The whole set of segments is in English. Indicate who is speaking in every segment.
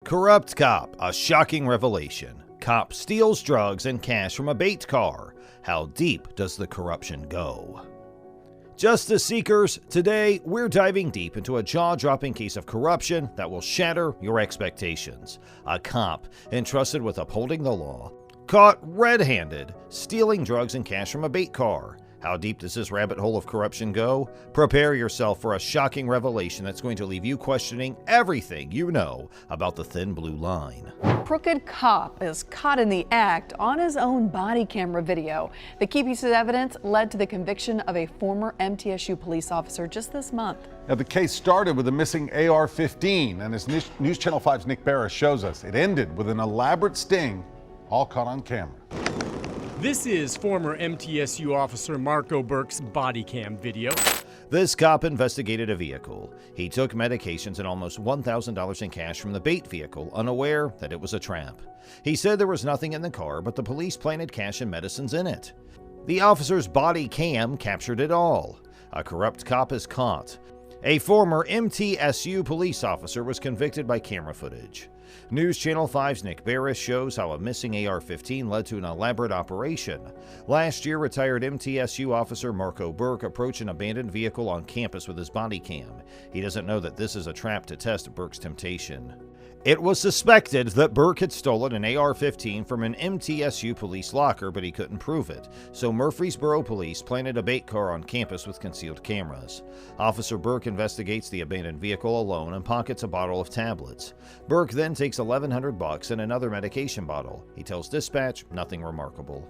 Speaker 1: Corrupt cop, a shocking revelation. Cop steals drugs and cash from a bait car. How deep does the corruption go? Justice seekers, today we're diving deep into a jaw-dropping case of corruption that will shatter your expectations. A cop entrusted with upholding the law, caught red-handed, stealing drugs and cash from a bait car. How deep does this rabbit hole of corruption go? Prepare yourself for a shocking revelation that's going to leave you questioning everything you know about the thin blue line.
Speaker 2: Crooked cop is caught in the act on his own body camera video. The key piece of evidence led to the conviction of a former MTSU police officer just this month.
Speaker 3: Now, the case started with a missing AR-15, and as News Channel 5's Nick Barris shows us, it ended with an elaborate sting, all caught on camera.
Speaker 4: This is former MTSU officer Marco Burke's body cam video.
Speaker 1: This cop investigated a vehicle. He took medications and almost $1,000 in cash from the bait vehicle, unaware that it was a trap. He said there was nothing in the car, but the police planted cash and medicines in it. The officer's body cam captured it all. A corrupt cop is caught. A former MTSU police officer was convicted by camera footage. News Channel 5's Nick Barris shows how a missing AR-15 led to an elaborate operation. Last year, retired MTSU officer Marco Burke approached an abandoned vehicle on campus with his body cam. He doesn't know that this is a trap to test Burke's temptation. It was suspected that Burke had stolen an AR-15 from an MTSU police locker, but he couldn't prove it. So Murfreesboro police planted a bait car on campus with concealed cameras. Officer Burke investigates the abandoned vehicle alone and pockets a bottle of tablets. Burke then takes $1,100 and another medication bottle. He tells dispatch nothing remarkable.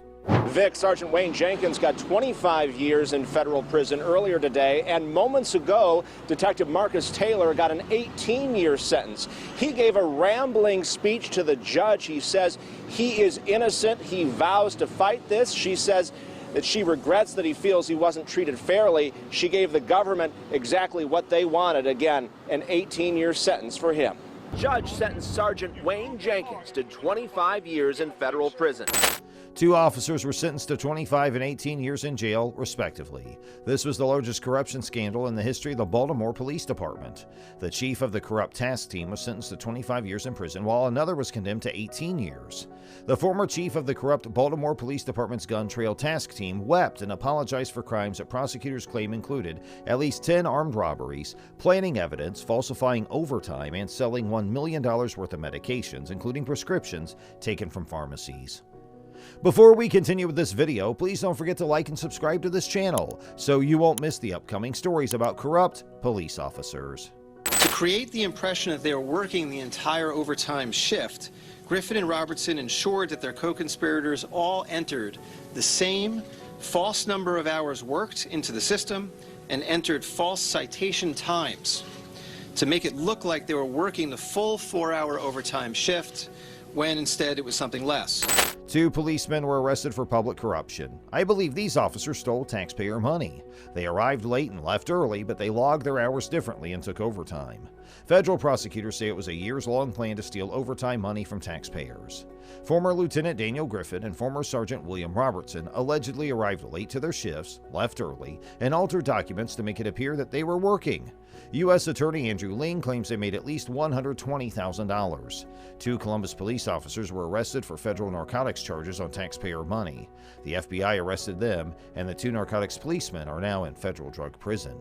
Speaker 5: Vic, Sergeant Wayne Jenkins got 25 years in federal prison earlier today, and moments ago, Detective Marcus Taylor got an 18-year sentence. He gave a rambling speech to the judge. He says he is innocent. He vows to fight this. She says that she regrets that he feels he wasn't treated fairly. She gave the government exactly what they wanted. Again, an 18-year sentence for him. Judge sentenced Sergeant Wayne Jenkins to 25 years in federal prison.
Speaker 1: Two officers were sentenced to 25 and 18 years in jail, respectively. This was the largest corruption scandal in the history of the Baltimore Police Department. The chief of the corrupt task team was sentenced to 25 years in prison, while another was condemned to 18 years. The former chief of the corrupt Baltimore Police Department's gun trail task team wept and apologized for crimes that prosecutors claim included at least 10 armed robberies, planting evidence, falsifying overtime, and selling $1 million worth of medications, including prescriptions taken from pharmacies. Before we continue with this video, please don't forget to like and subscribe to this channel so you won't miss the upcoming stories about corrupt police officers.
Speaker 6: To create the impression that they were working the entire overtime shift, Griffin and Robertson ensured that their co-conspirators all entered the same false number of hours worked into the system and entered false citation times to make it look like they were working the full 4-hour overtime shift when instead it was something less.
Speaker 1: Two policemen were arrested for public corruption. I believe these officers stole taxpayer money. They arrived late and left early, but they logged their hours differently and took overtime. Federal prosecutors say it was a years-long plan to steal overtime money from taxpayers. Former Lieutenant Daniel Griffin and former Sergeant William Robertson allegedly arrived late to their shifts, left early, and altered documents to make it appear that they were working. U.S. Attorney Andrew Ling claims they made at least $120,000. Two Columbus police officers were arrested for federal narcotics charges on taxpayer money. The FBI arrested them, and the two narcotics policemen are now in federal drug prison.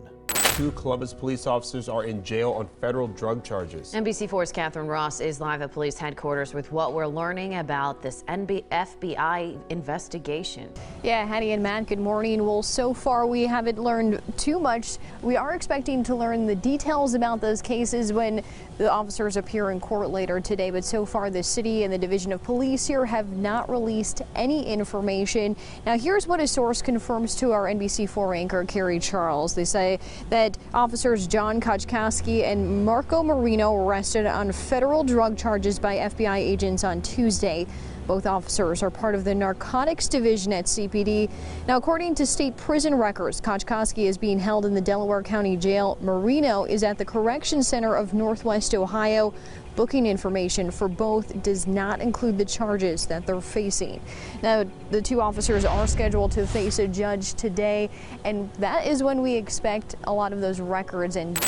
Speaker 7: Two Columbus police officers are in jail on federal drug charges.
Speaker 8: NBC4's Catherine Ross is live at police headquarters with what we're learning about this FBI investigation.
Speaker 9: Yeah, Hattie and Matt, good morning. Well, so far we haven't learned too much. We are expecting to learn the details about those cases when the officers appear in court later today, but so far the city and the Division of Police here have not released any information. Now, here's what a source confirms to our NBC4 anchor, Carrie Charles. They say that officers John Koczkowski and Marco Marino were arrested on federal drug charges by FBI agents on Tuesday. Both officers are part of the narcotics division at CPD. Now, according to state prison records, Koczkowski is being held in the Delaware County Jail. Marino is at the Correction Center of Northwest Ohio. Booking information for both does not include the charges that they're facing. Now, the two officers are scheduled to face a judge today, and that is when we expect a lot of those records and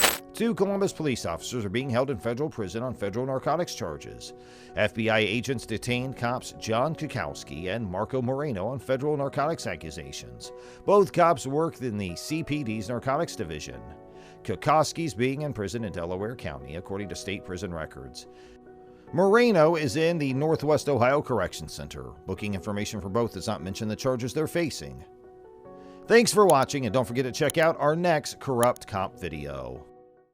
Speaker 1: two Columbus police officers are being held in federal prison on federal narcotics charges. FBI agents detained cops John Kukowski and Marco Moreno on federal narcotics accusations. Both cops work in the CPD's narcotics division. Kukowski's being in prison in Delaware County, according to state prison records. Moreno is in the Northwest Ohio Correction Center. Booking information for both does not mention the charges they're facing. Thanks for watching, and don't forget to check out our next Corrupt Cop video.